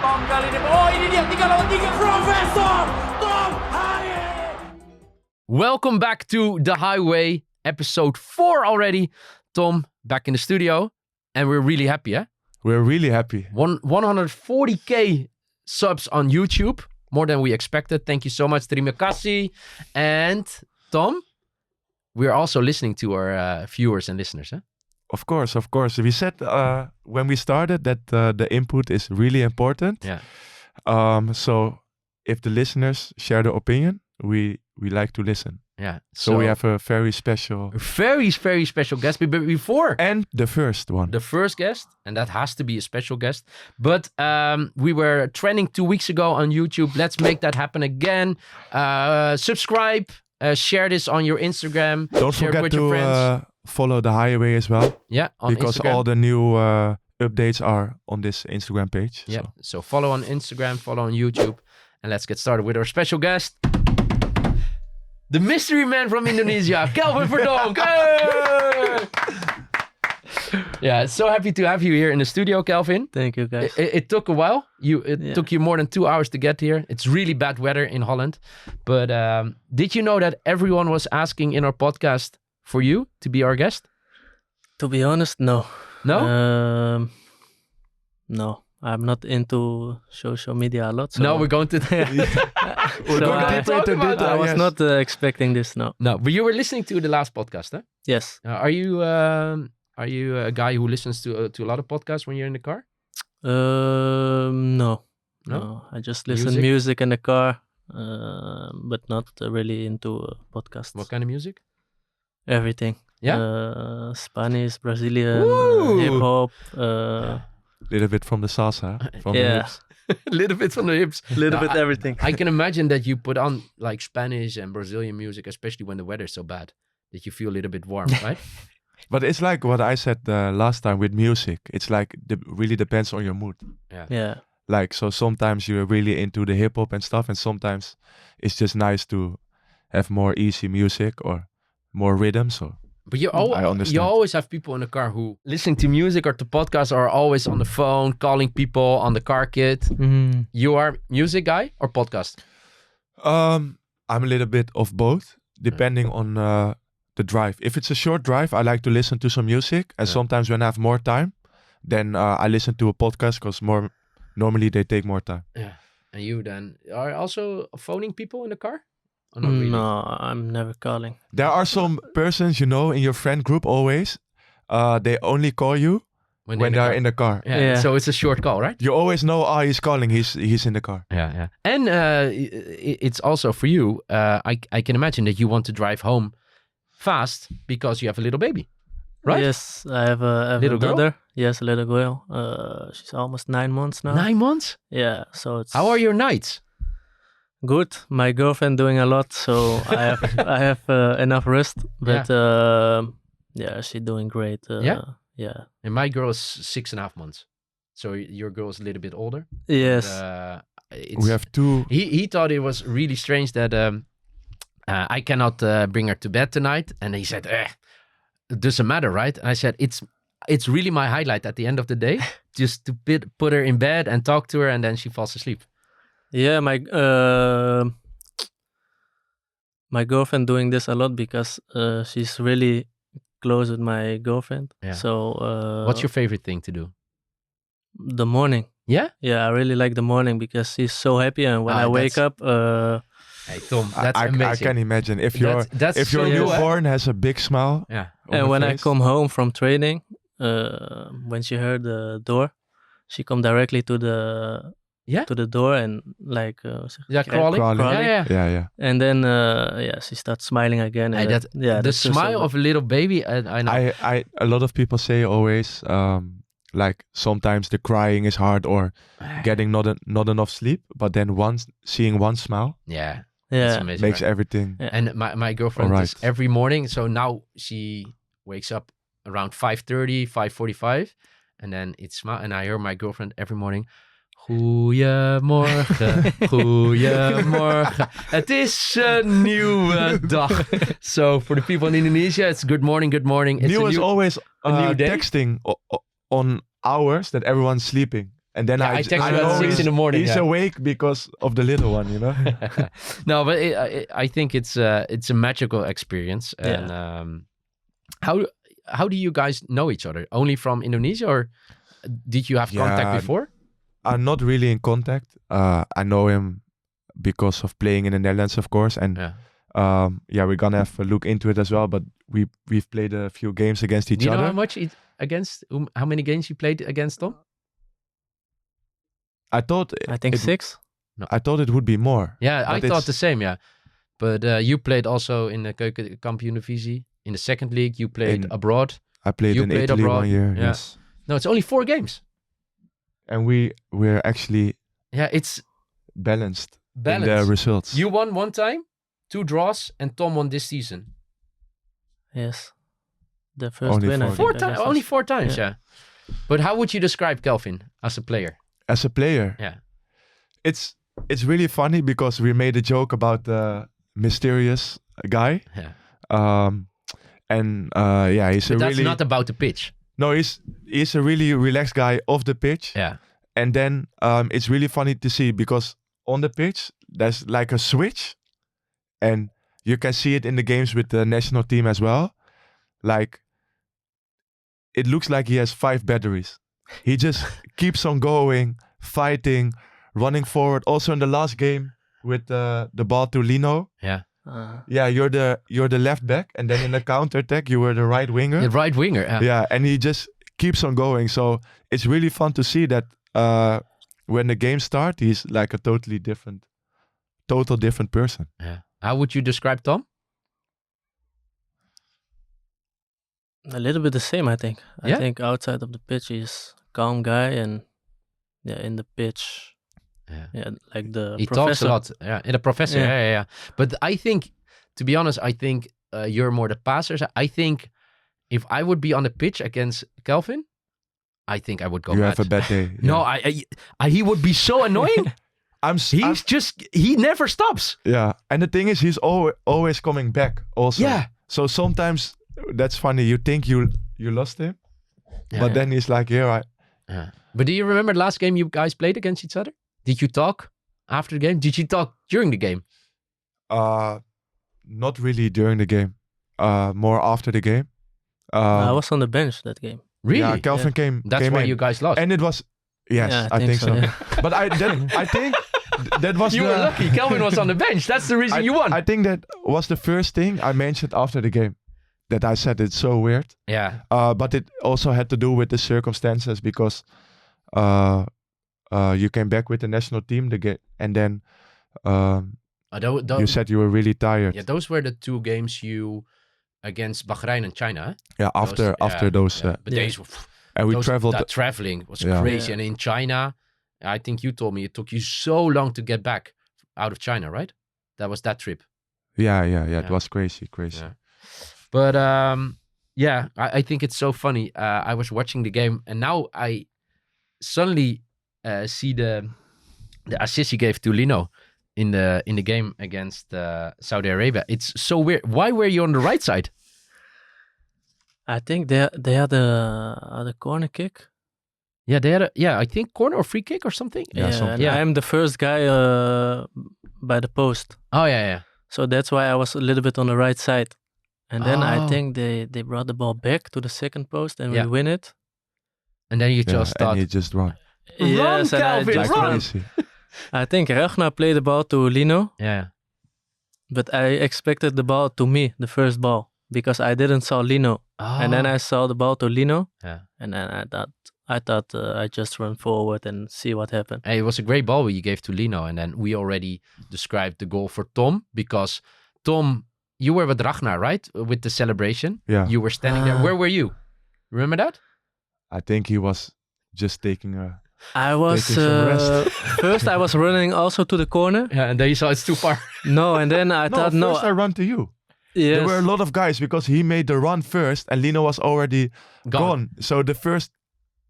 Thom kali ini. Oh, ini dia 3 lawan 3 Profesor Thom Haye. Welcome back to the Haye Way, episode 4 already. Thom, back in the studio, and we're really happy, eh? We're really happy. 140k subs on YouTube, more than we expected. Thank you so much, terima kasih. And Thom, we're also listening to our viewers and listeners, eh? Of course. We said when we started that the input is really important. Yeah. So if the listeners share their opinion, we like to listen. Yeah. So we have a very special... Very, very special guest. But before... And the first one. The first guest, and that has to be a special guest. But we were trending 2 weeks ago on YouTube. Let's make that happen again. Subscribe, share this on your Instagram. Don't share it forget with your friends. to follow the Haye Way as well. Yeah, on because Instagram. all the new updates are on this Instagram page. Yeah, so follow on Instagram, follow on YouTube. And let's get started with our special guest. The mystery man from Indonesia, Kelvin Verdonk. Hey! Yeah, so happy to have you here in the studio, Kelvin. Thank you, guys. It took a while. It took you more than 2 hours to get here. It's really bad weather in Holland. But did you know that everyone was asking in our podcast for you to be our guest? To be honest, no. No? No. I'm not into social media a lot. So No, we're going to... I was not expecting this, no. No, but you were listening to the last podcast, huh? Yes. Are you a guy who listens to a lot of podcasts when you're in the car? No. No? I just listen music in the car, but not really into podcasts. What kind of music? Everything. Yeah? Spanish, Brazilian, Woo! hip-hop. Little bit from the salsa, from the hips. A little bit from the hips. Little bit everything. I can imagine that you put on like Spanish and Brazilian music, especially when the weather is so bad, that you feel a little bit warm, right? But it's like what I said last time with music. It's like really depends on your mood. Yeah. Like, so sometimes you're really into the hip hop and stuff, and sometimes it's just nice to have more easy music or more rhythm. So, but I understand. you always have people in the car who listening to music or to podcasts or are always on the phone, calling people on the car kit. Mm. You are music guy or podcast? I'm a little bit of both, depending on the drive. If it's a short drive, I like to listen to some music, and sometimes when I have more time, then I listen to a podcast because normally they take more time. Yeah. And you then are also phoning people in the car? Or not really? No, I'm never calling. There are some persons, in your friend group always, they only call you when they're in the car. Yeah. So it's a short call, right? You always know, he's calling, he's in the car. Yeah. And it's also for you, I can imagine that you want to drive home fast because you have a little baby, right? Yes, I have a Little girl? daughter. Yes, a little girl. She's almost 9 months now. 9 months? Yeah, so it's... How are your nights? Good. My girlfriend doing a lot, so I have enough rest. But she's doing great. Yeah. And my girl is 6.5 months. So your girl is a little bit older. Yes. We have two. He thought it was really strange that I cannot bring her to bed tonight. And he said, it doesn't matter, right? And I said, it's really my highlight at the end of the day, just to put her in bed and talk to her, and then she falls asleep. Yeah, my girlfriend doing this a lot because she's really close with my girlfriend. Yeah. So what's your favorite thing to do? The morning. Yeah? Yeah, I really like the morning because she's so happy, and when I wake up, hey Thom, that's I amazing. can imagine if your so newborn has a big smile. Yeah. And when I come home from training, when she heard the door, she come directly to the door and like crawling. Yeah. And then she starts smiling again. And the smile of a little baby. I know. A lot of people say always like sometimes the crying is hard or getting not enough sleep, but then seeing one smile, that's amazing, makes everything. Yeah. And my girlfriend is every morning. So now she wakes up around 5:30, 5:45, and then it's smile. And I hear my girlfriend every morning. Goedemorgen, goedemorgen. Het is een nieuwe dag. So for the people in Indonesia, it's good morning, good morning. It's Neal is always a new day. texting on hours that everyone's sleeping. And then I text I him at know 6 in the morning. He's awake because of the little one, No, but I think it's a magical experience. And how do you guys know each other? Only from Indonesia, or did you have contact before? I'm not really in contact. I know him because of playing in the Netherlands, of course. And we're gonna have a look into it as well. But we've played a few games against each other. Do you know how many games you played against Thom? I think 6. No. I thought it would be more. Yeah, I thought the same. Yeah, but you played also in the Keukenkampioen-divisie. In the second league, you played abroad. I played in Italy abroad. 1 year. Yeah. Yes. No, it's only 4 games. And we're actually it's balanced in the results. You won 1 time, 2 draws, and Thom won this season. Yes, the first Only win. 4 times, only 4 times. Yeah. But how would you describe Kelvin as a player? As a player, it's really funny because we made a joke about the mysterious guy. Yeah. That's not about the pitch. No, he's a really relaxed guy off the pitch. Yeah. And then it's really funny to see because on the pitch there's like a switch, and you can see it in the games with the national team as well. Like it looks like he has 5 batteries. He just keeps on going, fighting, running forward. Also in the last game with the ball to Lino. Yeah. You're the left back, and then in the counter attack you were the right winger. The right winger. Yeah, and he just keeps on going. So it's really fun to see that when the game starts, he's like a total different person. Yeah. How would you describe Thom? A little bit the same, I think. Yeah? I think outside of the pitch, he's a calm guy, and in the pitch, like the he professor. talks a lot. Yeah, the professor. Yeah. But I think, to be honest, you're more the passer. I think if I would be on the pitch against Kelvin, I think I would go You mad. have a bad day. No, I he would be so annoying. He never stops. Yeah, and the thing is, he's always coming back. Also. Yeah. So sometimes that's funny. You think you lost him, but then he's like, right. Yeah. But do you remember the last game you guys played against each other? Did you talk after the game? Did you talk during the game? Not really during the game. More after the game. I was on the bench that game. Really? Yeah, Kelvin came. That's why you guys lost. And it was. Yes, Yeah, I think so. yeah. But I think that was. You were lucky. Kelvin was on the bench. That's the reason you won. I think that was the first thing I mentioned after the game. That I said it's so weird. Yeah. But it also had to do with the circumstances because you came back with the national team and then you said you were really tired. Yeah, those were the 2 games you against Bahrain and China. Huh? Yeah, after those. But days were. And we traveled. That traveling was crazy. Yeah. And in China, I think you told me it took you so long to get back out of China, right? That was that trip. Yeah. It was crazy. Yeah. But I think it's so funny. I was watching the game, and now I suddenly see the assist he gave to Lino in the game against Saudi Arabia. It's so weird. Why were you on the right side? I think they had a corner kick. Yeah, they had I think corner or free kick or something. And I am the first guy by the post. Oh yeah. So that's why I was a little bit on the right side. And then I think they brought the ball back to the second post and we win it. And then you just thought, and he just run. Yes, run, and Kelvin, I just run. Crazy. I think Ragnar played the ball to Lino. Yeah. But I expected the ball to me, the first ball, because I didn't saw Lino. Oh. And then I saw the ball to Lino. Yeah. And then I thought I just run forward and see what happened. Hey, it was a great ball you gave to Lino. And then we already described the goal for Thom, because Thom, you were with Ragnar, right? With the celebration. Yeah. You were standing there. Where were you? Remember that? I think he was just taking a. I was Taking some rest. first. I was running also to the corner. Yeah, and then you saw it's too far. No, and then I thought First I run to you. Yes. There were a lot of guys because he made the run first, and Lino was already gone. So the first.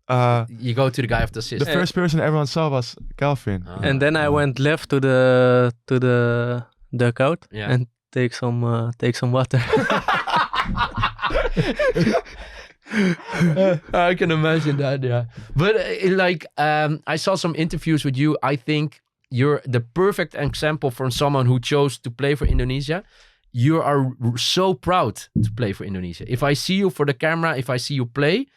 You go to the guy of the assist. The first person everyone saw was Kelvin. And then I went left to the dugout Yeah. and take some water. I can imagine that, yeah. But I saw some interviews with you. I think you're the perfect example from someone who chose to play for Indonesia. You are so proud to play for Indonesia. If I see you for the camera, if I see you play,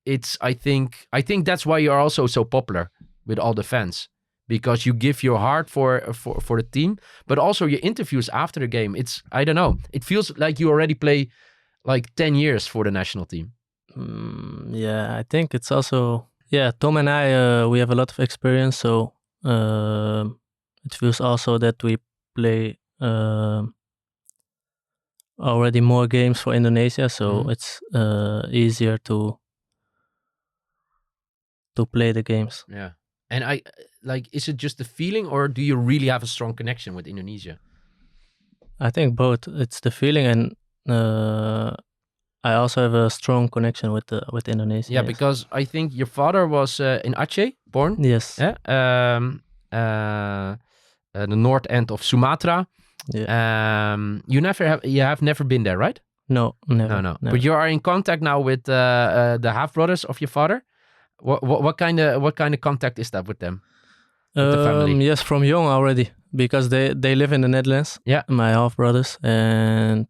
I think that's why you are also so popular with all the fans. Because you give your heart for the team, but also your interviews after the game. I don't know. It feels like you already play like 10 years for the national team. Yeah, I think it's also Thom and I we have a lot of experience, so it feels also that we play already more games for Indonesia, so it's easier to play the games. Yeah. And is it just the feeling, or do you really have a strong connection with Indonesia? I think both. It's the feeling, and I also have a strong connection with Indonesia. Yeah, yes. because I think your father was in Aceh, born. Yes. Yeah. The north end of Sumatra. Yeah. You have never been there, right? No, never. No. Never. But you are in contact now with the half brothers of your father. What kind of contact is that with them? With the family? Yes, from young already, because they live in the Netherlands. Yeah. My half brothers, and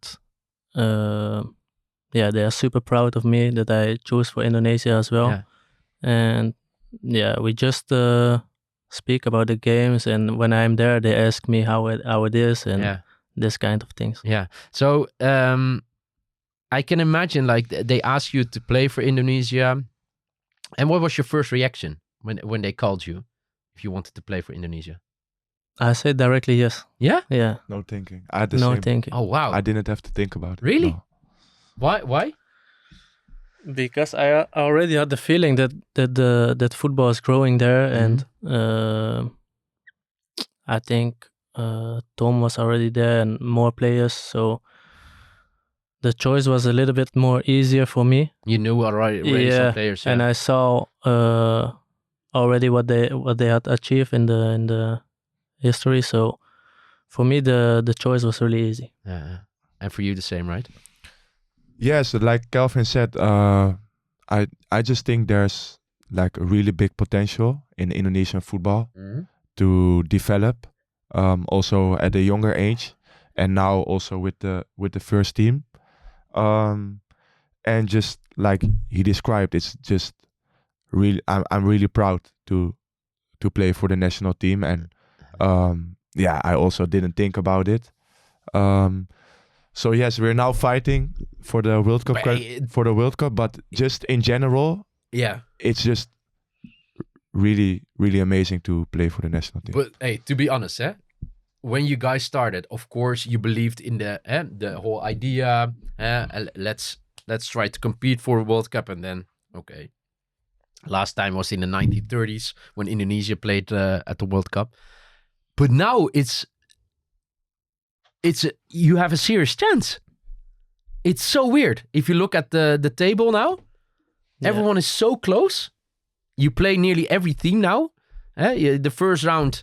they are super proud of me that I chose for Indonesia as well. Yeah. And we just speak about the games, and when I'm there, they ask me how it is and this kind of things. Yeah. So I can imagine like they ask you to play for Indonesia. And what was your first reaction when they called you, if you wanted to play for Indonesia? I said directly yes. Yeah? Yeah. No thinking. I had the No same. thinking. Oh, wow. I didn't have to think about it. Really? No. Why? Because I already had the feeling that football is growing there, and I think Thom was already there and more players, so the choice was a little bit more easier for me. You knew already some players. Yeah. And I saw already what they had achieved in the history, so for me the choice was really easy. Yeah. And for you the same, right? Yes, like Kelvin said, I just think there's like a really big potential in Indonesian football to develop, also at a younger age, and now also with the first team, and just like he described, it's just really I'm really proud to play for the national team, and I also didn't think about it. So yes, we're now fighting for the World Cup, but just in general, it's just really, really amazing to play for the national team. But hey, to be honest, when you guys started, of course, you believed in the whole idea. Let's try to compete for a World Cup, and then last time was in the 1930s when Indonesia played at the World Cup. But now you have a serious chance. It's so weird. If you look at the table now, everyone is so close. You play nearly every team now. The first round,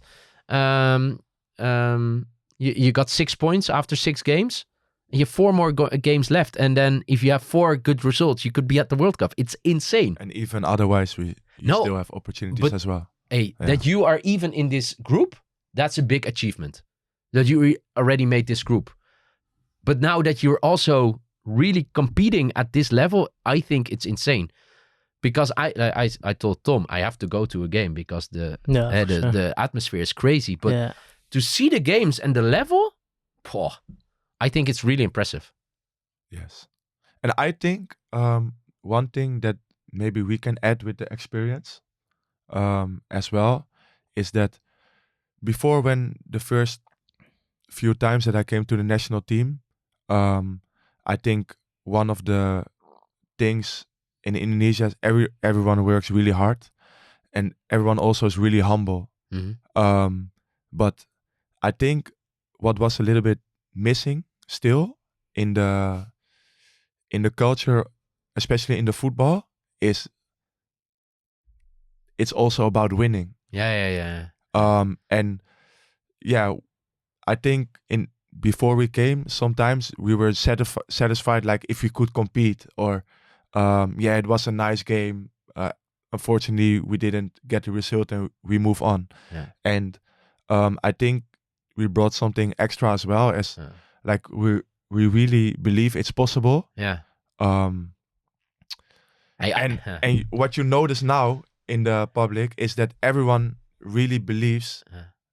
you got 6 points after 6 games. You have 4 more games left, and then if you have 4 good results, you could be at the World Cup. It's insane. And even otherwise, you still have opportunities as well. That you are even in this group, that's a big achievement. That you already made this group. But now that you're also really competing at this level, I think it's insane. Because I told Thom I have to go to a game because the atmosphere is crazy. But to see the games and the level, I think it's really impressive. Yes. And I think one thing that maybe we can add with the experience as well is that before, when the first few times that I came to the national team, I think one of the things in Indonesia is everyone works really hard, and everyone also is really humble. But I think what was a little bit missing still in the culture, especially in the football, is it's also about winning. And I think before we came, sometimes we were satisfied like if we could compete, or it was a nice game. Unfortunately, we didn't get the result and we move on. Yeah. And I think we brought something extra as well, as like we really believe it's possible. Yeah. And what you notice now in the public is that everyone really believes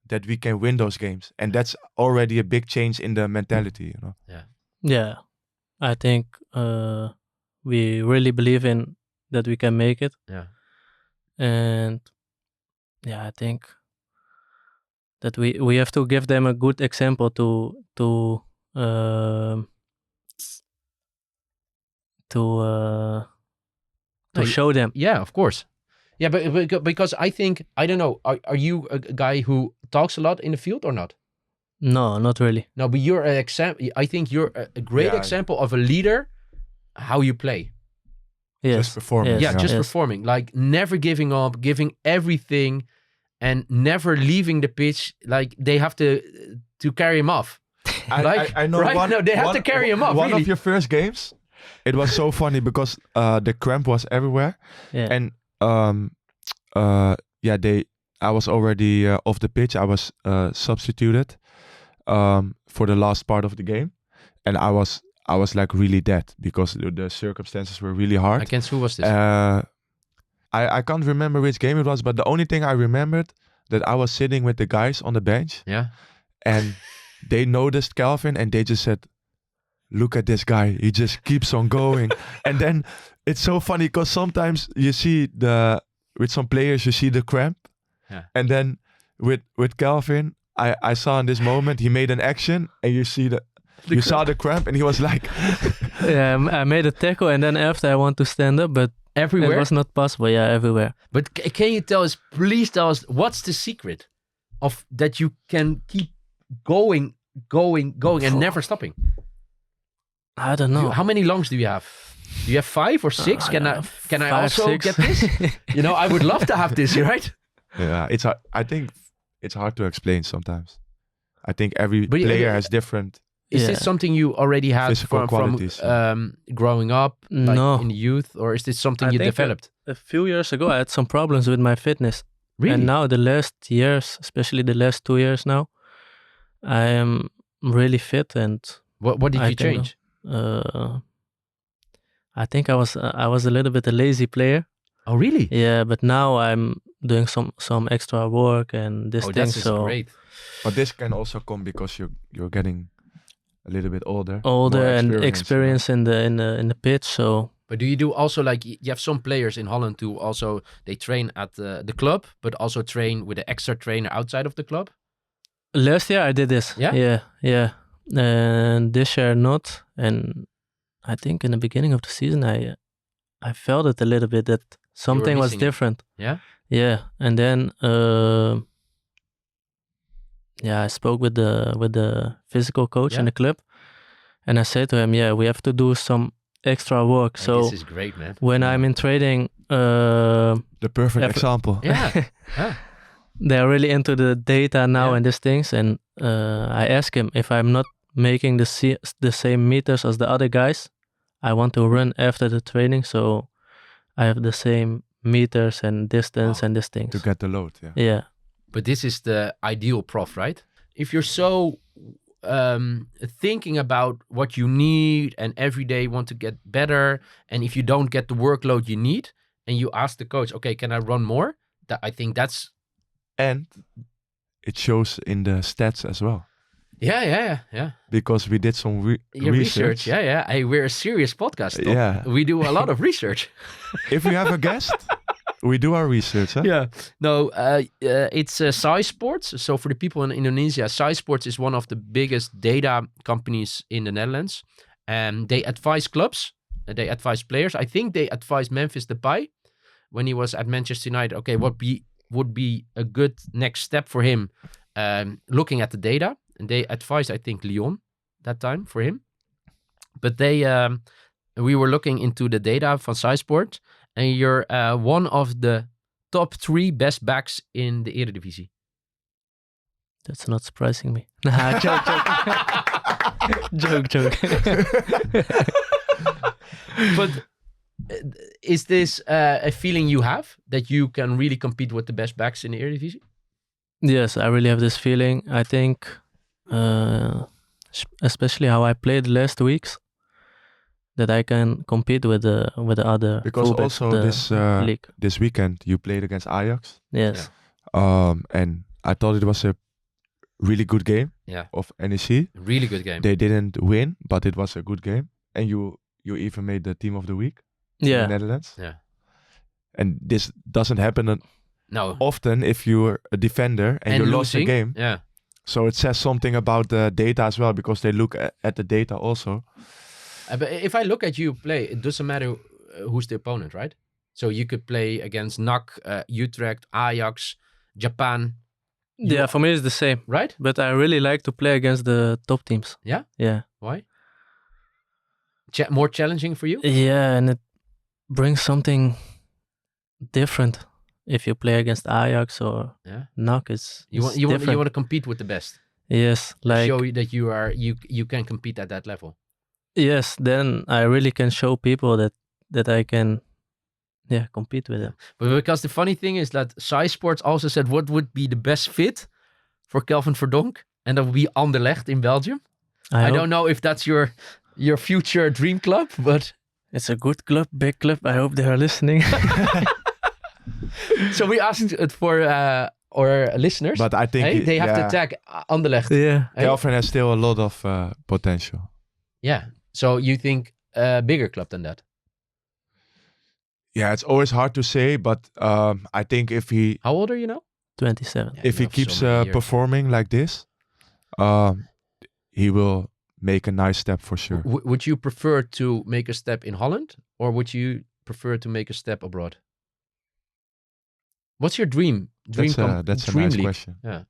that we can win those games, and that's already a big change in the mentality, you know. Yeah, I think we really believe in that we can make it. Yeah. And I think that we have to give them a good example to show them. Yeah, of course. Yeah, but because I think, I don't know, are you a guy who talks a lot in the field or not? No, not really. No, but you're an example. I think you're a great example of a leader, how you play. Yes. Just performing. Yeah, just performing. Like never giving up, giving everything, and never leaving the pitch. Like they have to carry him off. I know right? They have to carry him off. One really. of your first games, it was so funny because the cramp was everywhere. Yeah. And I was already off the pitch. I was substituted for the last part of the game, and I was like really dead because the circumstances were really hard. Against who was this? I can't remember which game it was, but the only thing I remembered that I was sitting with the guys on the bench. Yeah. And they noticed Calvin and they just said, "Look at this guy. He just keeps on going." And then it's so funny because sometimes you see with some players you see the cramp. Yeah. And then with Calvin, I saw in this moment he made an action and you see you saw the cramp and he was like I made a tackle and then after I want to stand up, but everywhere it was not possible. Yeah, everywhere. But can you please tell us what's the secret of that you can keep going and never stopping? I don't know. How many lungs do you have? Do you have 5 or 6? Can I 5, also 6. get this? I would love to have this, right? Yeah, it's hard. I think it's hard to explain sometimes. I think every player has different. Is this something you already had physical qualities, from growing up, like No. in youth, or is this something you think developed? A few years ago, I had some problems with my fitness. Really? And now the last years, especially the last 2 years now, I am really fit. And What did you change? I think I was a little bit a lazy player. Oh, really? Yeah, but now I'm doing some extra work and this thing. That's so great. But this can also come because you're getting a little bit older and experience in the pitch. So. But do you do also like you have some players in Holland who also they train at the club, but also train with an extra trainer outside of the club? Last year I did this. Yeah? Yeah. And this year not. And I think in the beginning of the season I felt it a little bit that something was different. Yeah? Yeah. And then I spoke with the physical coach in the club, and I said to him, we have to do some extra work. So this is great, man. when I'm in training, the perfect example. Yeah. They're really into the data now and these things, and I ask him if I'm not making the same meters as the other guys, I want to run after the training, so I have the same meters and distance and these things to get the load. Yeah. But this is the ideal prof, right? If you're so thinking about what you need and every day want to get better, and if you don't get the workload you need, and you ask the coach, okay, can I run more? I think that's... And it shows in the stats as well. Yeah. Because we did some research. Yeah. Hey, we're a serious podcast. Tom. Yeah. We do a lot of research. If we have a guest, we do our research. Huh? Yeah. No, it's Sai Sports. So for the people in Indonesia, Sai Sports is one of the biggest data companies in the Netherlands. And they advise clubs. They advise players. I think they advised Memphis Depay when he was at Manchester United. Okay, what would be a good next step for him looking at the data. And they advised, I think, Lyon that time for him. But we were looking into the data from Sai Sports, and you're one of the top 3 best backs in the Eredivisie. That's not surprising me. Nah, joke. joke. But is this a feeling you have that you can really compete with the best backs in the Eredivisie? Yes, I really have this feeling. I think, especially how I played the last weeks, that I can compete with the other. Because fullbacks also of the league. this weekend you played against Ajax. Yes. And I thought it was a really good game of NEC. Really good game. They didn't win, but it was a good game. And you even made the team of the week in Yeah. the Netherlands. Yeah. And this doesn't happen No. often if you're a defender and you lost a game. Yeah. So it says something about the data as well, because they look at the data also. But if I look at you play, it doesn't matter who's the opponent, right? So you could play against NAC, Utrecht, Ajax, Japan. Yeah, for me it's the same. Right? But I really like to play against the top teams. Yeah? Yeah. Why? More challenging for you? Yeah, and it brings something different if you play against Ajax or NAC. You want to compete with the best. Yes, like show you that you can compete at that level. Yes, then I really can show people that I can compete with them. But because the funny thing is that Sci Sports also said what would be the best fit for Kelvin Verdonk, and that would be Anderlecht in Belgium. I don't know if that's your future dream club, but it's a good club, big club. I hope they are listening. So we asked it for our listeners. But I think they have to tag Anderlecht. Yeah, Kelvin has still a lot of potential. Yeah. So you think a bigger club than that? Yeah, it's always hard to say, but I think if he... How old are you now? 27. Yeah, if he keeps performing like this, he will make a nice step for sure. Would you prefer to make a step in Holland, or would you prefer to make a step abroad? What's your dream? That's a nice league? question. Yeah.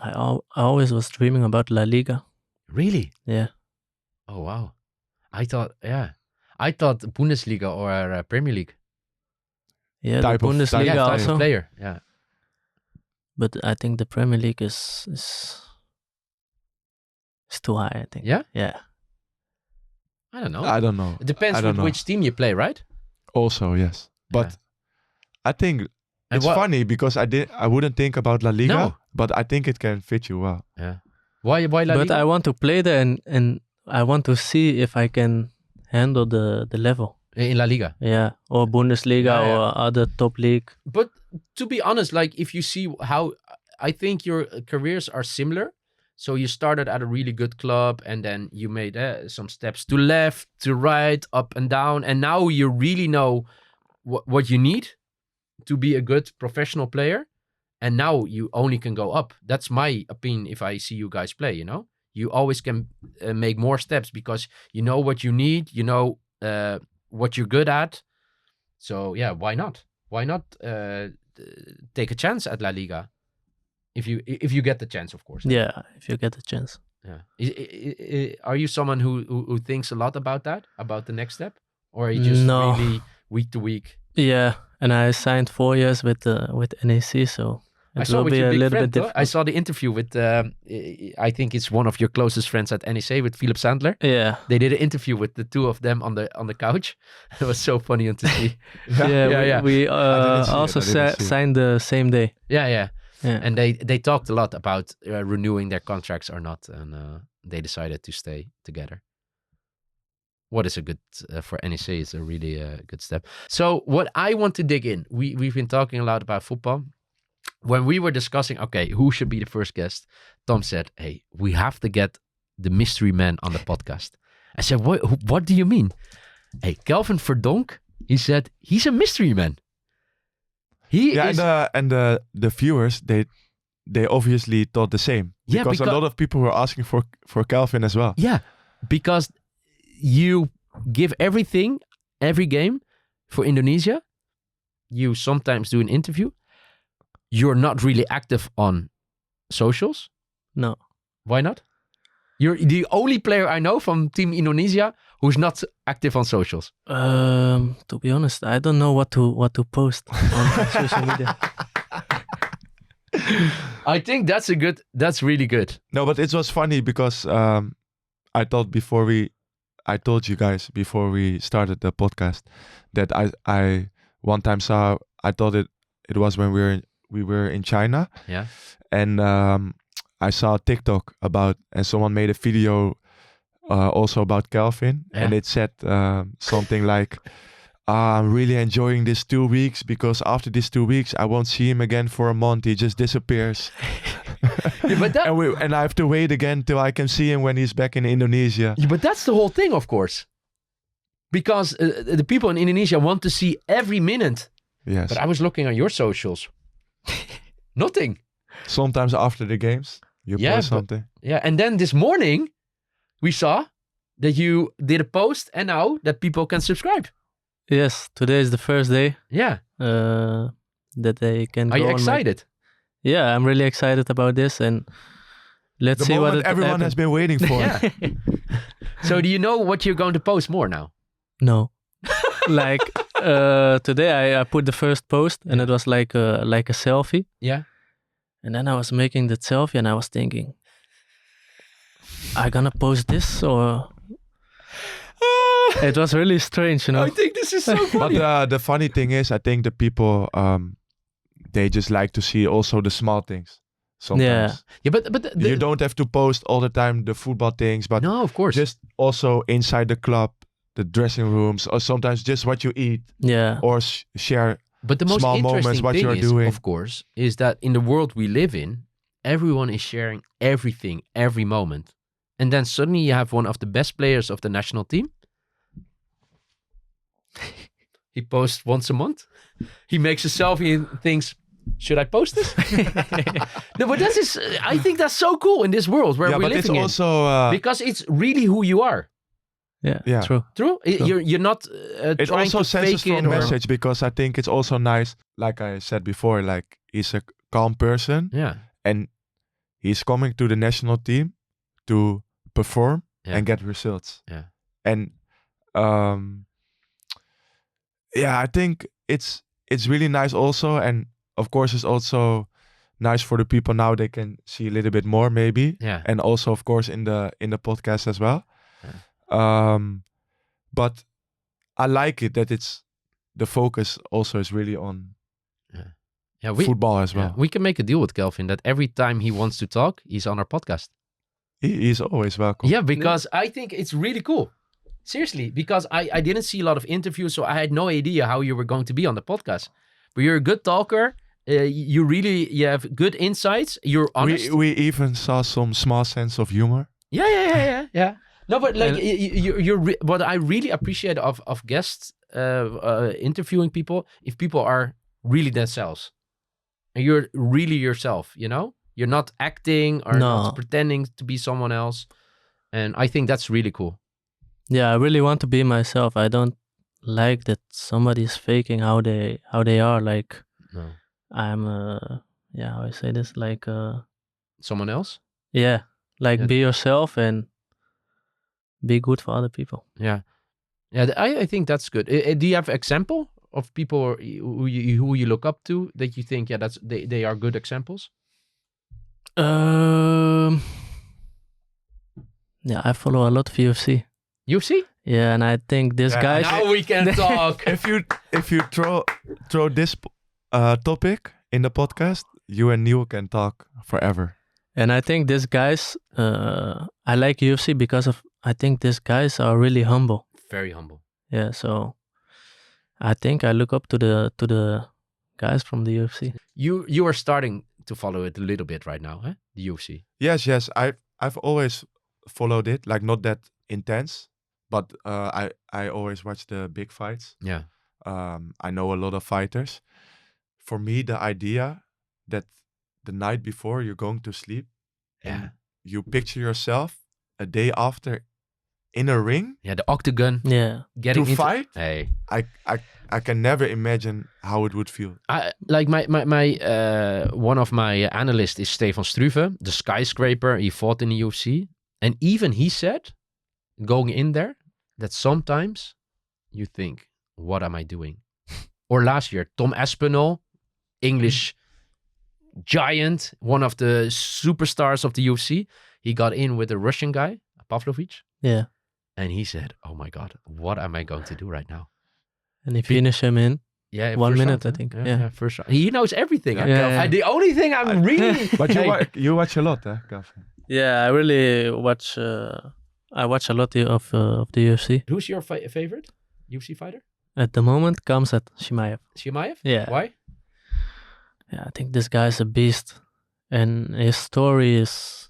I always was dreaming about La Liga. Really? Yeah. Oh wow. I thought Bundesliga or Premier League. Yeah, Type the of- Bundesliga Type of also. player. Yeah. But I think the Premier League is too high, I think. Yeah? Yeah. I don't know. I don't know. It depends I don't with know. which team you play, right? Also, yes. But I think And it's what- funny because I wouldn't think about La Liga, No. but I think it can fit you well. Yeah. Why La But Liga? I want to play there and I want to see if I can handle the level. In La Liga. Yeah. Or Bundesliga Yeah, yeah. or other top league. But to be honest, like if you see how I think your careers are similar. So you started at a really good club and then you made some steps to left, to right, up and down. And now you really know what you need to be a good professional player. And now you only can go up. That's my opinion if I see you guys play, you know. You always can make more steps because you know what you need. You know what you're good at. So yeah, why not? Why not take a chance at La Liga? If you get the chance, of course. Yeah, if you get the chance. Yeah. Are you someone who thinks a lot about that, about the next step, or are you just No. really week to week? Yeah, and I signed 4 years with NEC, so I it saw will with be your a big little friend. bit Though. different. I saw the interview with I think it's one of your closest friends at NEC with Philip Sandler. Yeah. They did an interview with the two of them on the couch. It was so funny to see. Yeah, we didn't see it, also I didn't see it. signed the same day. Yeah. Yeah. And they talked a lot about renewing their contracts or not, and they decided to stay together. What is a good for NEC is a really good step. So what I want to dig in, we've been talking a lot about football. When we were discussing, okay, who should be the first guest? Thom said, "Hey, we have to get the mystery man on the podcast." I said, "What do you mean?" Hey, Kelvin Verdonk, he said he's a mystery man. He is. And the viewers they obviously thought the same. Yeah, because a lot of people were asking for Kelvin as well. Yeah, because you give everything, every game for Indonesia. You sometimes do an interview. You're not really active on socials. No. Why not? You're the only player I know from Team Indonesia who's not active on socials. To be honest, I don't know what to post on social media. I think that's really good. No, but it was funny because I told you guys before we started the podcast that I one time saw, I thought it was when we were in China. Yeah. And I saw a TikTok and someone made a video also about Kelvin, Yeah. and it said something like, I'm really enjoying this 2 weeks because after these 2 weeks I won't see him again for a month. He just disappears. Yeah, but that, and I have to wait again till I can see him when he's back in Indonesia. yeah, but that's the whole thing, of course. Because the people in Indonesia want to see every minute. Yes. But I was looking on your socials. Nothing. Sometimes after the games, you Yeah, post but- something. Yeah, and then this morning we saw that you did a post and now that people can subscribe. Yes, today is the first day Yeah. that they can Are go you on my- excited? Yeah, I'm really excited about this, and let's The see what moment everyone has been waiting for. Yeah. So do you know what you're going to post more now? No. Like today I put the first post and it was like a selfie, Yeah. and then I was making that selfie and I was thinking, I gonna post this or it was really strange, you know. I think this is so But funny. the funny thing is, I think the people, they just like to see also the small things. Sometimes. Yeah, but You don't have to post all the time the football things, but no, of course. just also inside the club, the dressing rooms, or sometimes just what you eat, Yeah. or share. But the most small interesting moments, what thing you're is, doing. of course, is that in the world we live in, everyone is sharing everything, every moment. And then suddenly you have one of the best players of the national team. He posts once a month. He makes a selfie and thinks, should I post this? No, but that is, I think that's so cool in this world where Yeah, we're but it's living in. also Because it's really who you are. Yeah. Yeah. True? You're not it trying also to sends a fake strong it. Or... message, because I think it's also nice. Like I said before, like he's a calm person, Yeah. and he's coming to the national team to perform Yeah. and get results. Yeah. And I think it's really nice also, and of course it's also nice for the people now, they can see a little bit more maybe, Yeah. and also of course in the podcast as well. But I like it that it's the focus also is really on Yeah, football as well. Yeah, we can make a deal with Kelvin that every time he wants to talk, he's on our podcast. He's always welcome. Yeah, because I think it's really cool. Seriously, because I didn't see a lot of interviews, so I had no idea how you were going to be on the podcast. But you're a good talker. You have good insights. You're honest. We even saw some small sense of humor. Yeah. No, but like what I really appreciate of guests interviewing people, if people are really themselves, and you're really yourself. You know, you're not acting or No. not pretending to be someone else, and I think that's really cool. Yeah, I really want to be myself. I don't like that somebody's faking how they are. Like No, I'm how I say this, like someone else. yeah, like Yeah. be yourself and be good for other people. Yeah. I think that's good. Do you have example of people who you look up to that you think they are good examples? Yeah, I follow a lot of UFC. UFC? Yeah, and I think this guy. Now we can talk. If you throw this topic in the podcast, you and Neal can talk forever. And I think these guys, I like UFC because of, I think these guys are really humble. Very humble. Yeah, so I think I look up to the guys from the UFC. You are starting to follow it a little bit right now, huh? The UFC. Yes. I've always followed it, like not that intense, but I always watch the big fights. Yeah. I know a lot of fighters. For me, the idea that the night before you're going to sleep, and you picture yourself a day after in a ring Yeah, the octagon. Yeah. Getting to into, fight. Hey. I can never imagine how it would feel. Like my one of my analysts is Stefan Struve, the skyscraper. He fought in the UFC, and even he said, going in there, that sometimes you think, "What am I doing?" Or last year, Tom Aspinall, English giant, one of the superstars of the UFC. He got in with a Russian guy, Pavlovich. Yeah. And he said, oh my God, what am I going to do right now? And he finished him in Yeah, 1 first minute, round, I think. Yeah, Yeah. first round. He knows everything. Yeah, Kelvin. yeah. The only thing I'm really... But you watch a lot, Kelvin? Yeah, I really watch. I watch a lot of the UFC. Who's your favorite UFC fighter? At the moment, comes at Shimaev. Chimaev? Yeah. Why? Yeah, I think this guy is a beast, and his story is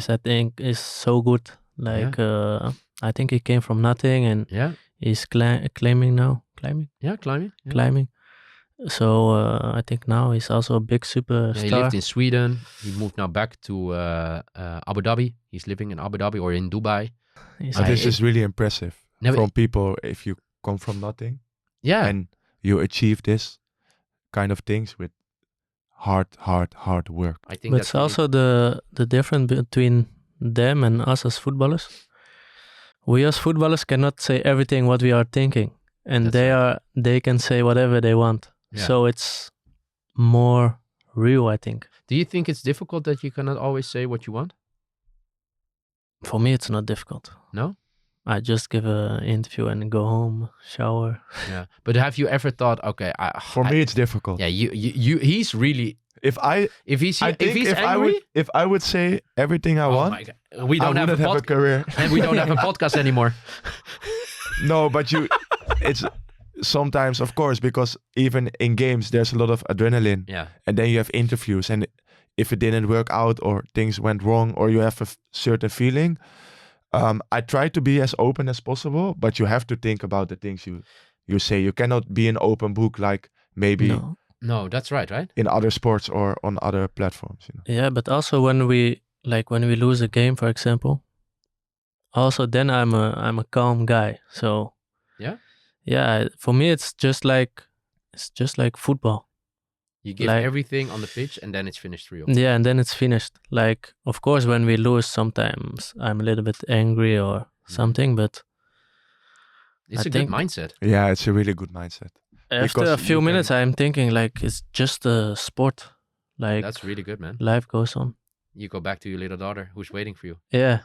I think is so good. Like I think he came from nothing, and Yeah. he's climbing now. Climbing. Yeah, climbing. Yeah. Climbing. So I think now he's also a big superstar. Yeah, he lived in Sweden. He moved now back to Abu Dhabi. He's living in Abu Dhabi or in Dubai. He's But I- this is really impressive Never- from people if you come from nothing Yeah. and you achieve this kind of things with hard work. I think but that's it's also the difference between them and us as footballers. We as footballers cannot say everything what we are thinking, and That's they can say whatever they want. Yeah. So it's more real, I think. Do you think it's difficult that you cannot always say what you want? For me, it's not difficult. No? I just give an interview and go home, shower. Yeah. But have you ever thought, okay, For me, it's difficult. yeah, you he's really, If if I think he's if angry, I would say everything I oh want, my God. We I don't have wouldn't a have a podcast, career. and we don't have a podcast anymore. No, but it's sometimes, of course, because even in games, there's a lot of adrenaline. Yeah. And then you have interviews. And if it didn't work out or things went wrong or you have a certain feeling, I try to be as open as possible, but you have to think about the things you say. You cannot be an open book like maybe No. No, that's right? in other sports or on other platforms. Yeah, but also when we lose a game, for example, also then I'm a calm guy. So yeah, for me it's just like football. You give Like- everything on the pitch and then it's finished for you. Yeah, and then it's finished. Like, of course, when we lose, sometimes I'm a little bit angry or something, but It's I a good think- mindset. Yeah, it's a really good mindset. after Because a few you minutes, I'm thinking like it's just a sport. Like That's really good, man. life goes on. You go back to your little daughter who's waiting for you. Yeah,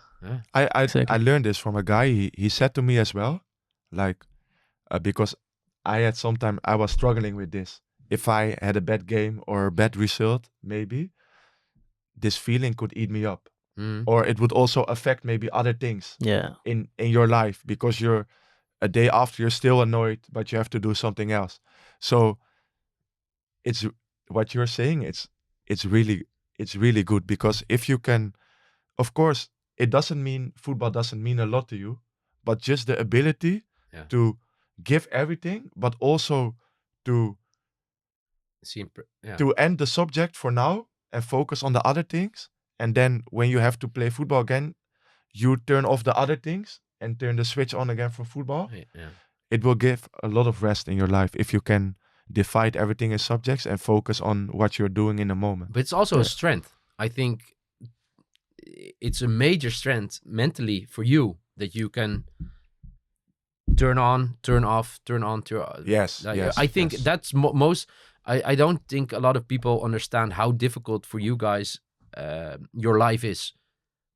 I Exactly. learned this from a guy. He said to me as well, like, because I had sometime I was struggling with this. If I had a bad game or a bad result, maybe this feeling could eat me up, Mm. or it would also affect maybe other things yeah, in your life because you're a day after you're still annoyed, but you have to do something else. So it's what you're saying. It's really good because if you can, of course, it doesn't mean football doesn't mean a lot to you, but just the ability to give everything, but also to end the subject for now and focus on the other things. And then when you have to play football again, you turn off the other things and turn the switch on again for football. Yeah. It will give a lot of rest in your life if you can divide everything in subjects and focus on what you're doing in the moment. But it's also a strength. I think it's a major strength mentally for you that you can turn on, turn off, turn on, turn off. Yes, yes, I think yes. that's most. I don't think a lot of people understand how difficult for you guys your life is.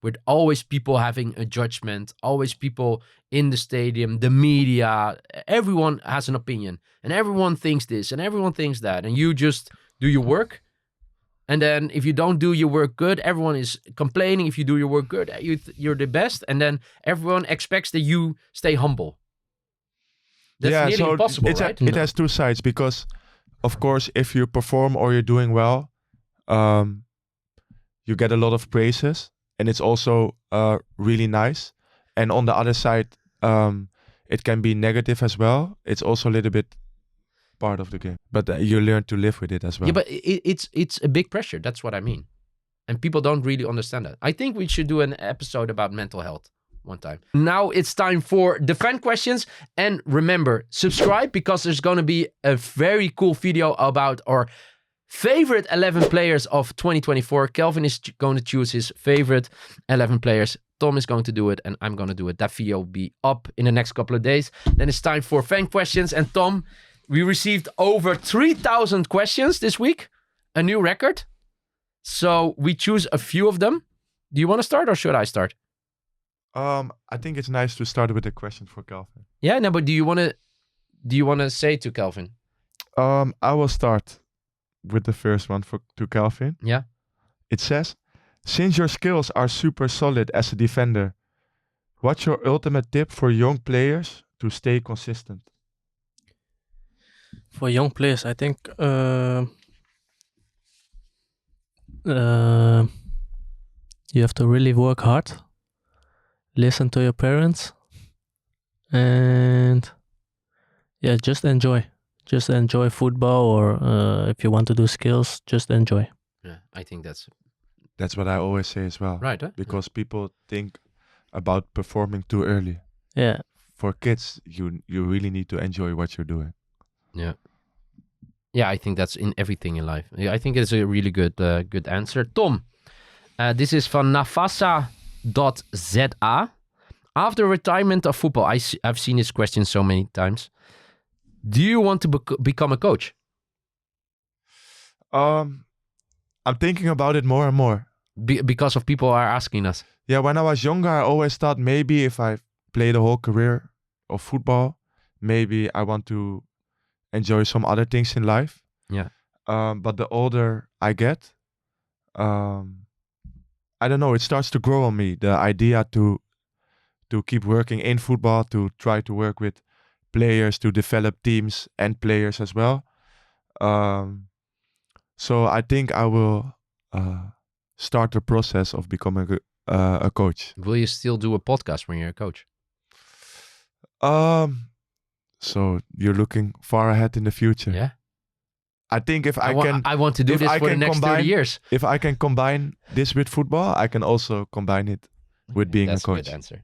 With always people having a judgment, always people in the stadium, the media, everyone has an opinion, and everyone thinks this, and everyone thinks that, and you just do your work. And then if you don't do your work good, everyone is complaining. If you do your work good, you're the best, and then everyone expects that you stay humble. That's nearly impossible, right? It has two sides because, of course, if you perform or you're doing well, you get a lot of praises. And it's also really nice. And on the other side, it can be negative as well. It's also a little bit part of the game. But you learn to live with it as well. Yeah, but it's a big pressure. That's what I mean. And people don't really understand that. I think we should do an episode about mental health one time. Now it's time for the fan questions. And remember, subscribe because there's going to be a very cool video about our favorite 11 players of 2024. Kelvin is going to choose his favorite 11 players. Thom is going to do it and I'm going to do it. That video will be up in the next couple of days. Then it's time for fan questions. And Thom, we received over 3,000 questions this week. a new record. So we choose a few of them. Do you want to start or should I start? I think it's nice to start with a question for Calvin. Yeah, no, but do you want to say to Calvin? I will start with the first one to Calvin. Yeah. It says, since your skills are super solid as a defender, what's your ultimate tip for young players to stay consistent? For young players, I think you have to really work hard, listen to your parents, and just enjoy. Just enjoy football, or if you want to do skills, just enjoy. Yeah, I think that's what I always say as well. right. Huh? Because people think about performing too early. Yeah. For kids, you really need to enjoy what you're doing. Yeah. Yeah, I think that's in everything in life. Yeah, I think it's a really good answer. Tom, this is van nafasa.za. After retirement of football, I've seen this question so many times. Do you want to become a coach? I'm thinking about it more and more. Because of people are asking us. Yeah, when I was younger, I always thought maybe if I play the whole career of football, maybe I want to enjoy some other things in life. Yeah. But the older I get, I don't know, it starts to grow on me. The idea to keep working in football, to try to work with players, to develop teams and players as well. So I think I will start the process of becoming a coach. Will you still do a podcast when you're a coach? So you're looking far ahead in the future. Yeah. I think if I want to do this for the next 30 years. If I can combine this with football, I can also combine it with being a coach. That's a good answer.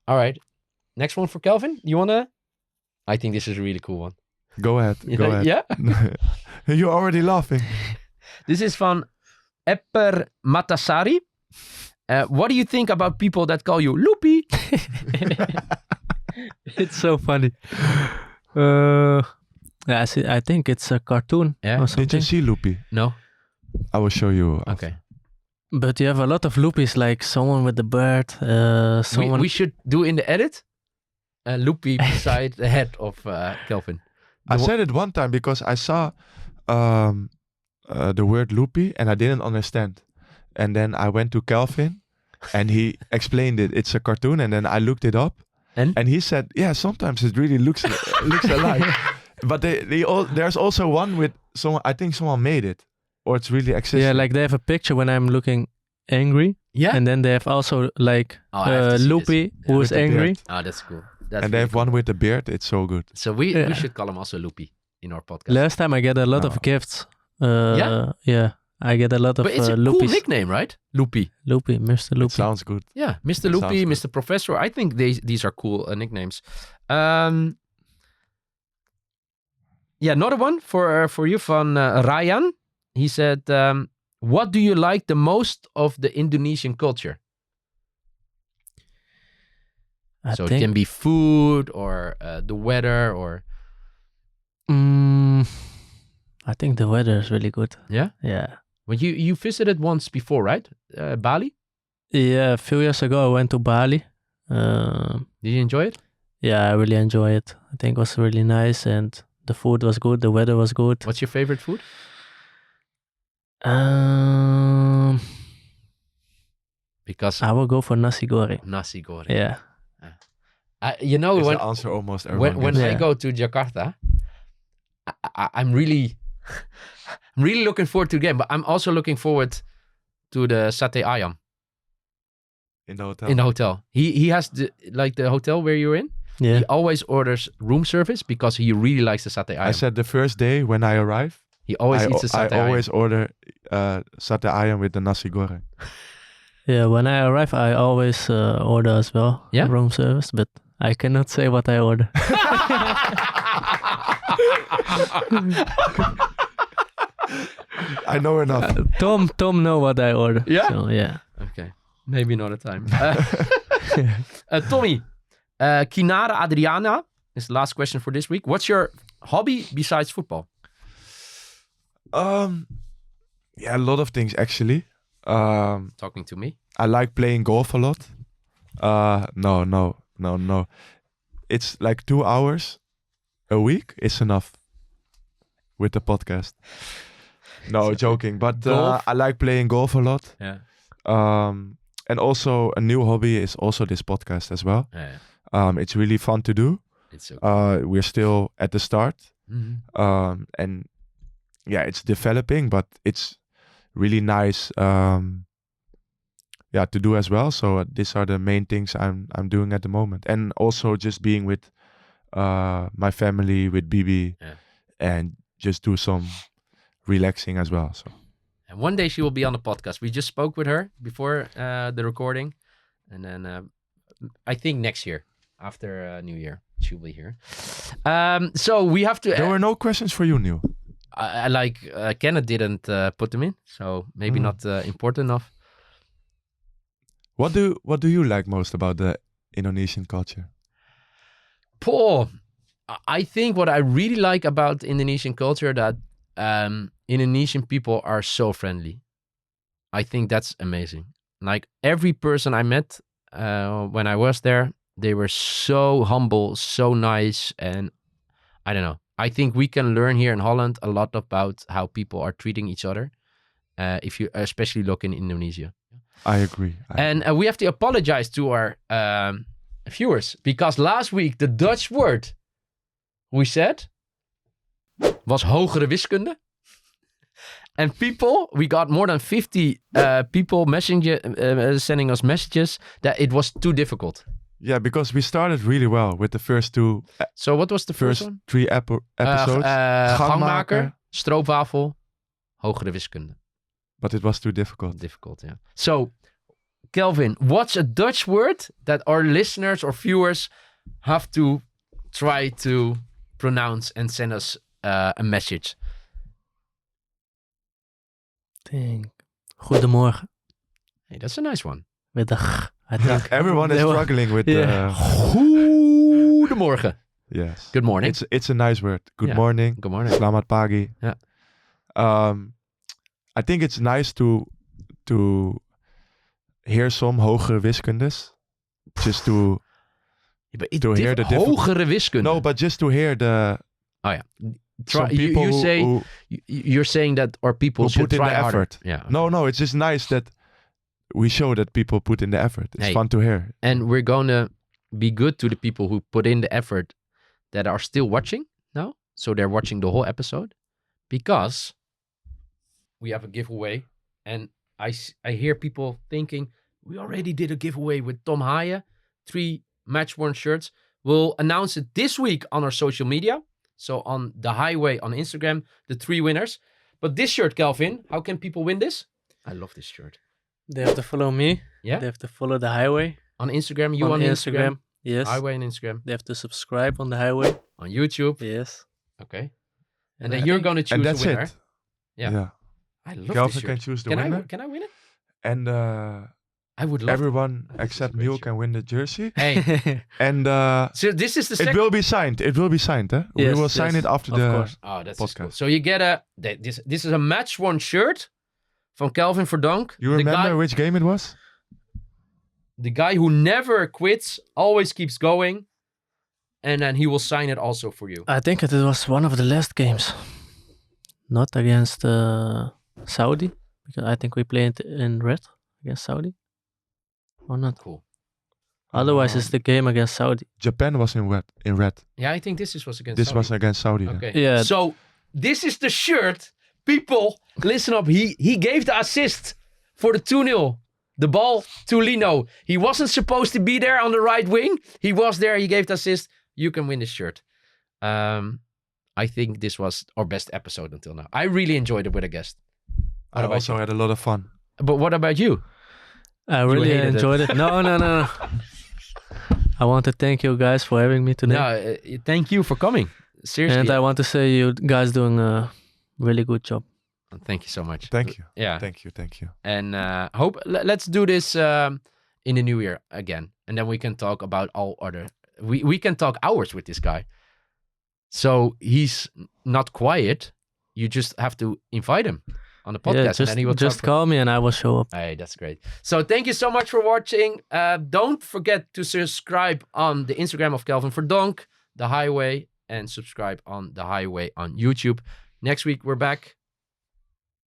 All right. Next one for Kelvin. You want to? I think this is a really cool one. Go ahead. Go ahead. Yeah? You're already laughing. This is van Epper Matasari. What do you think about people that call you Loopy? It's so funny. I think it's a cartoon or something. Did you see Loopy? No. I will show you. Okay. But you have a lot of loopies, like someone with the bird. Someone. We should do in the edit a Loopy beside the head of Kelvin. I said it one time because I saw the word Loopy and I didn't understand. And then I went to Kelvin and he explained it. It's a cartoon, and then I looked it up. And he said, yeah, sometimes it really looks alike. But there's also one with someone, I think someone made it. Or it's really existing. Yeah, like they have a picture when I'm looking angry. Yeah. And then they have also like Loopy who is angry. Oh, that's cool. They have one with the beard. It's so good. So we should call him also Loopy in our podcast. Last time I get a lot of gifts. Yeah, I get a lot of But it's a Loopies. cool nickname, right? Loopy. Loopy, Mr. Loopy. It sounds good. Yeah, Mr. Loopy, Mr. Professor. I think these are cool nicknames. Another one for you from Ryan. He said, what do you like the most of the Indonesian culture? It can be food or the weather or... I think the weather is really good. Yeah? Yeah. Well, you visited once before, right? Bali? Yeah, a few years ago I went to Bali. Did you enjoy it? Yeah, I really enjoyed it. I think it was really nice and the food was good, the weather was good. What's your favorite food? Because Ah. I will go for nasi goreng. Nasi goreng. Yeah. It's the answer almost everyone when gets. I go to Jakarta, I'm really looking forward to the game, but I'm also looking forward to the satay ayam In the hotel. in the hotel. He has the hotel where you're in. Yeah. He always orders room service because he really likes the satay ayam. I said the first day when I arrive, he always eats the I satay always ayam. order satay ayam with the nasi goreng. Yeah, when I arrive, I always order as well. Yeah? Room service, but I cannot say what I order. I know enough. Tom know what I order. Yeah? So, yeah. Okay, maybe another time. Tommy, Kinara Adriana is the last question for this week. What's your hobby besides football? Yeah, a lot of things actually. Talking to me? I like playing golf a lot. No. It's like 2 hours a week is enough with the podcast. No, joking. But Golf? I like playing golf a lot. Yeah. And also a new hobby is also this podcast as well. Yeah. It's really fun to do. It's so cool. We're still at the start. And yeah, it's developing, but it's really nice to do as well. So these are the main things I'm doing at the moment. And also just being with my family, with Bibi, and just do some relaxing as well. So And one day she will be on the podcast. We just spoke with her before the recording. And then I think next year, after New Year, she'll be here. So we have to... there were no questions for you, Neal. I like Kenneth didn't put them in, so maybe not important enough. What do you like most about the Indonesian culture? Paul, I think what I really like about Indonesian culture that Indonesian people are so friendly. I think that's amazing. Like every person I met when I was there, they were so humble, so nice, and I don't know. I think we can learn here in Holland a lot about how people are treating each other. If you especially look in Indonesia. I agree. And we have to apologize to our viewers because last week the Dutch word we said was hogere wiskunde. And we got more than 50 people sending us messages that it was too difficult. Yeah, because we started really well with the first two. So what was the first one? 3 episodes. Gangmaker, stroopwafel, hogere wiskunde. But it was too difficult. Difficult, yeah. So, Kelvin, what's a Dutch word that our listeners or viewers have to try to pronounce and send us a message? Think. Goedemorgen. Hey, that's a nice one. With the I think. Everyone is struggling with Goedemorgen. yes. Good morning. It's a nice word. Good morning. Good morning. Selamat pagi. Yeah. I think it's nice to hear some hogere wiskundes. Just to hear the different... Hogere wiskunde. No, but just to hear the... Oh yeah. Some people you're saying that our people who should put in try the harder. effort. Yeah. No, it's just nice that we show that people put in the effort. It's Hey. fun to hear. And we're going to be good to the people who put in the effort that are still watching now. So they're watching the whole episode because we have a giveaway. And I hear people thinking, we already did a giveaway with Thom Haye, 3 match-worn shirts. We'll announce it this week on our social media. So on the Haye Way on Instagram, the 3 winners. But this shirt, Kelvin, how can people win this? I love this shirt. They have to follow me. Yeah? They have to follow the Haye Way. On Instagram, you on Instagram. Yes. Haye Way on Instagram. They have to subscribe on the Haye Way. On YouTube. Yes. Okay. And then you're going to choose And that's the winner. it. Yeah. I love Kelvin this shirt. can choose the winner. Can I win it? And I would love everyone This is except a great Neal shirt. can win the jersey. Hey, And so this is the it second. will be signed. It will be signed. Eh? Yes, we will sign yes, it after of the course. Oh, that's podcast. cool. So you get this is a match-worn shirt from Kelvin Verdonk. You remember which game it was? The guy who never quits, always keeps going, and then he will sign it also for you. I think it was one of the last games. Not against Saudi. Because I think we played in red against Saudi. Or not? Cool. Otherwise, it's the game against Saudi. Japan was in red. Yeah, I think this was against This Saudi. was against Saudi. then. Okay. Yeah. So this is the shirt. People, listen up. He gave the assist for the 2-0. The ball to Lino. He wasn't supposed to be there on the right wing. He was there. He gave the assist. You can win this shirt. I think this was our best episode until now. I really enjoyed it with a guest. I What about also had a lot of fun. But what about you? I really hated it. enjoyed it. No. I want to thank you guys for having me today. No, thank you for coming. Seriously. And I want to say you guys doing a really good job. Thank you so much. Thank you. Yeah. Thank you. And let's do this in the new year again. And then we can talk about all other... We can talk hours with this guy. So he's not quiet. You just have to invite him. on the podcast, and then he will just talk. call me and I will show up. Hey, that's great. So thank you so much for watching. Don't forget to subscribe on the Instagram of Kelvin Verdonk, the Haye Way, and subscribe on the Haye Way on YouTube. Next week we're back.